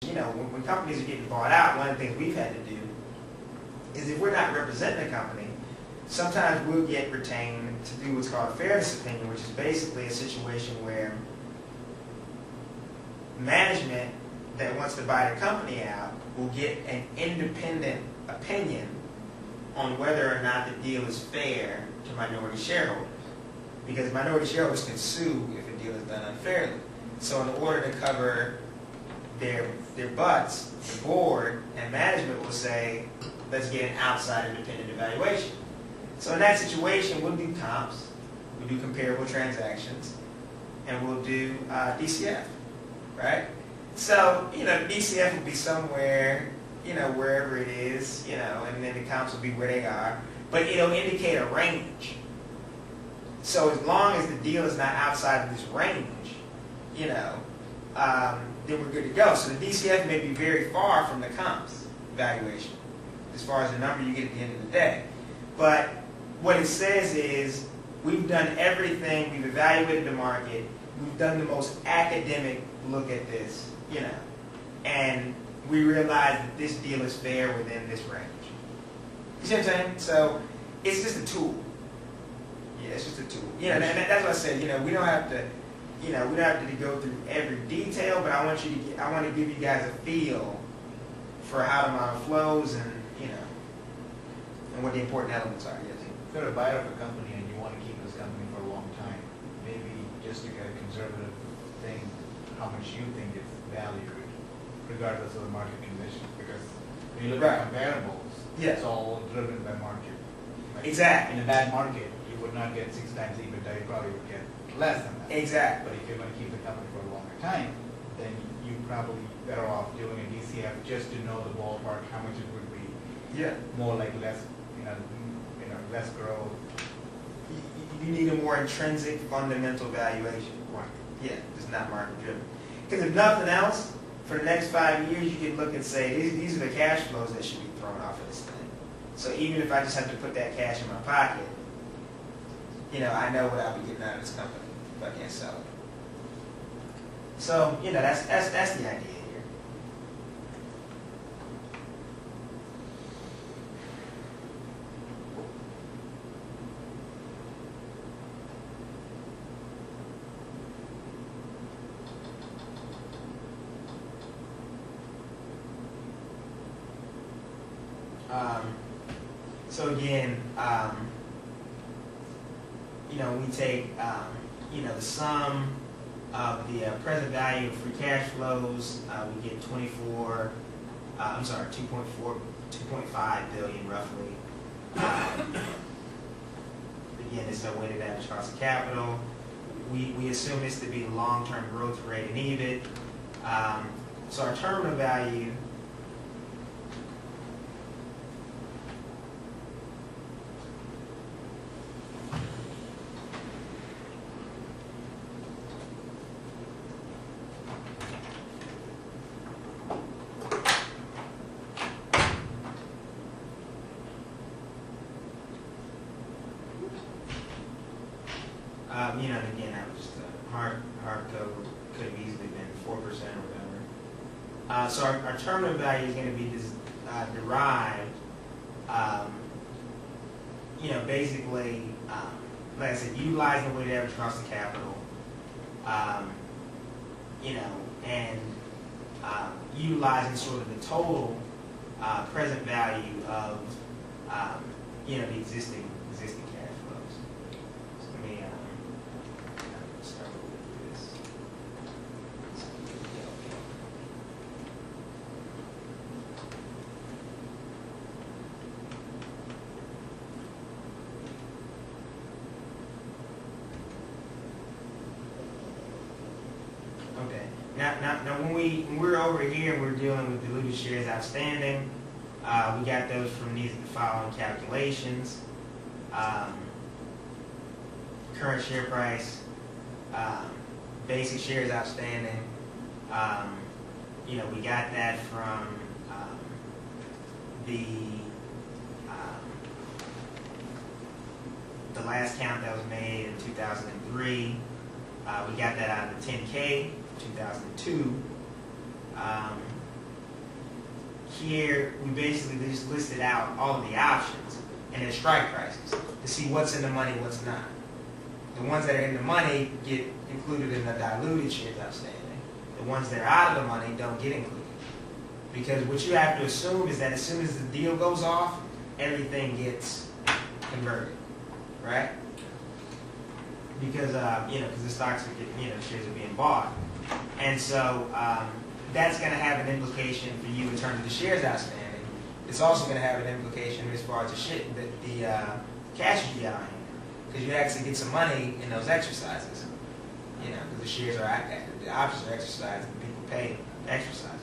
You know, when companies are getting bought out, one of the things we've had to do is if we're not representing a company, sometimes we'll get retained to do what's called a fairness opinion, which is basically a situation where management that wants to buy the company out will get an independent opinion on whether or not the deal is fair to minority shareholders. Because minority shareholders can sue if a deal is done unfairly. So in order to cover their butts, the board and management will say, let's get an outside independent evaluation. So in that situation, we'll do comps, we'll do comparable transactions, and we'll do DCF, right? So, you know, DCF will be somewhere, you know, wherever it is, you know, and then the comps will be where they are, but it'll indicate a range. So as long as the deal is not outside of this range, you know, then we're good to go. So the DCF may be very far from the comps valuation, as far as the number you get at the end of the day. But what it says is, we've done everything, we've evaluated the market, we've done the most academic look at this, you know, and we realize that this deal is fair within this range. You see what I'm saying? So it's just a tool. Yeah, it's just a tool. You know, and that's what I said. You know, we don't have to, you know, we don't have to go through every detail, but I want you to get, I want to give you guys a feel for how the model flows, and you know, and what the important elements are. Yes. If you're a buyer of a company and you want to keep this company for a long time, maybe just to get a conservative thing, how much you think it's valued, regardless of the market conditions. Because when you look at comparables, it's all driven by market. Right? Exactly. In a bad market, you would not get 6 times EBITDA, you probably would get less than that. Exactly. But if you're going to keep the company for a longer time, then you probably better off doing a DCF just to know the ballpark, how much it would be. Yeah. More like less, less growth. You need a more intrinsic, fundamental valuation. Right. Yeah, it's not market driven. Because if nothing else, for the next 5 years, you can look and say, these are the cash flows that should be thrown off of this thing. So even if I just have to put that cash in my pocket, you know, I know what I'll be getting out of this company if I can't sell it. So, you know, that's the idea here. So again, you know, we take, you know, the sum of the present value of free cash flows. We get 2.5 billion roughly. Again, this is a weighted average cost of capital. We assume this to be the long-term growth rate in EBIT. So our terminal value, you know, and again, that was just a hard code. Could have easily been 4% or whatever. So our terminal value is going to be derived, you know, basically, like I said, utilizing the weighted average cost of capital, you know, and utilizing sort of the total present value of, you know, the existing cash flows. So let me start with this. Okay. Now when we're over here and we're dealing with diluted shares outstanding, we got those from the following calculations. Current share price, basic shares outstanding. You know, we got that from the last count that was made in 2003. We got that out of the 10K, 2002. here we basically just listed out all of the options and their strike prices to see what's in the money, what's not. The ones that are in the money get included in the diluted shares outstanding. The ones that are out of the money don't get included. Because what you have to assume is that as soon as the deal goes off, everything gets converted, right? Because because the stocks are getting, shares are being bought, and so that's going to have an implication for you in terms of the shares outstanding. It's also going to have an implication as far as the cash you get on hand, because you actually get some money in those exercises. Because the shares are the options are exercised and people pay to exercise.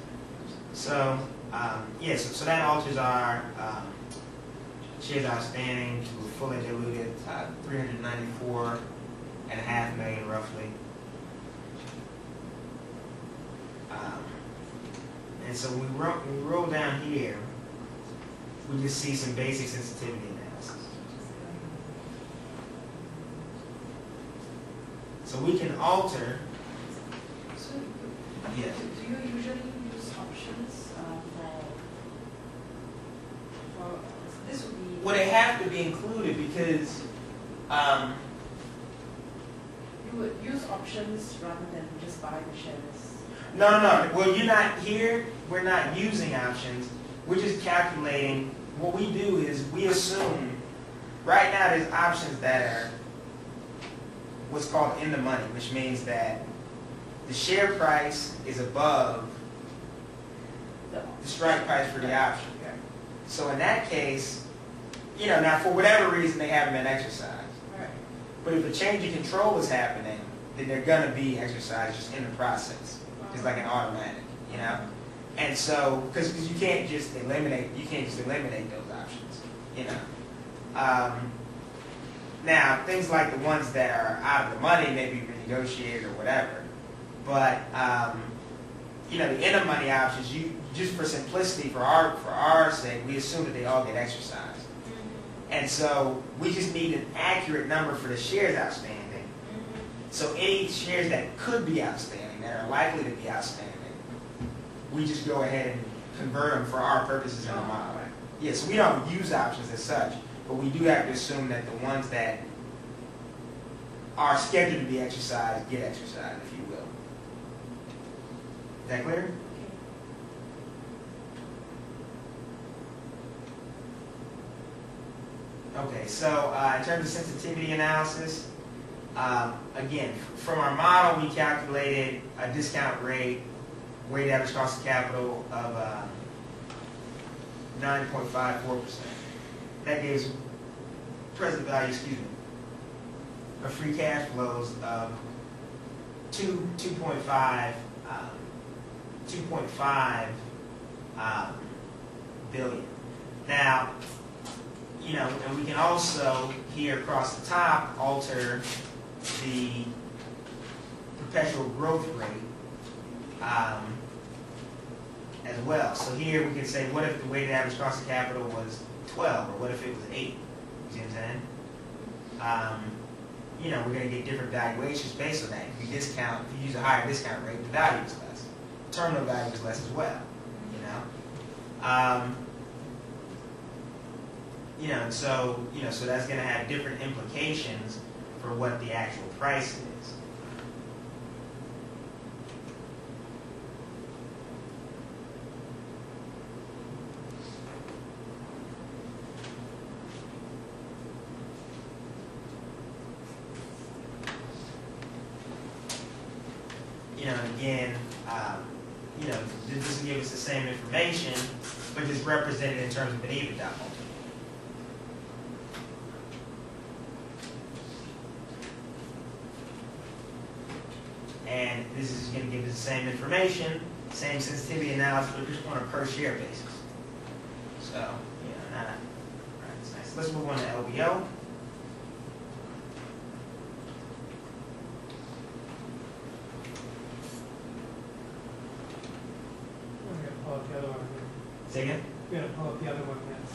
So so that alters our shares outstanding to a fully diluted 394.5 million roughly. And so when we roll down here, we just see some basic sensitivity analysis. So we can alter. So, Yeah. do you usually use options for this would be? Well, they have to be included because You would use options rather than just buy the shares. no. Well, you're not here. We're not using options. We're just calculating. What we do is we assume right now there's options that are what's called in the money, which means that the share price is above the strike price for the option. So in that case, now for whatever reason they haven't been exercised. Right. But if a change of control is happening, then they're going to be exercised just in the process. It's like an automatic, And so, because you can't just eliminate those options, Now, things like the ones that are out of the money may be renegotiated or whatever. But, the in the money options, just for simplicity, for our sake, we assume that they all get exercised. And so we just need an accurate number for the shares outstanding. So any shares that could be outstanding, that are likely to be outstanding, we just go ahead and convert them for our purposes in the model. Yeah, so we don't use options as such, but we do have to assume that the ones that are scheduled to be exercised get exercised, if you will. Is that clear? Okay, so in terms of sensitivity analysis, again, from our model, we calculated a discount rate, weighted average cost of capital of 9.54%. That gives present value, of free cash flows of 2.5 billion. Now, and we can also here across the top alter the perpetual growth rate as well. So here we can say, what if the weighted average cost of capital was 12, or what if it was 8? You see what I'm saying? We're going to get different valuations based on that. If you use a higher discount rate, the value is less. Terminal value is less as well. And so that's going to have different implications for what the actual price is. Again, this will give us the same information, but just represented in terms of an EBITDA multiple. And this is going to give us the same information, same sensitivity analysis, but just on a per share basis. So, right, that's nice. Let's move on to LBO. Pull up the other one. Say again? We're going to pull up the other one next.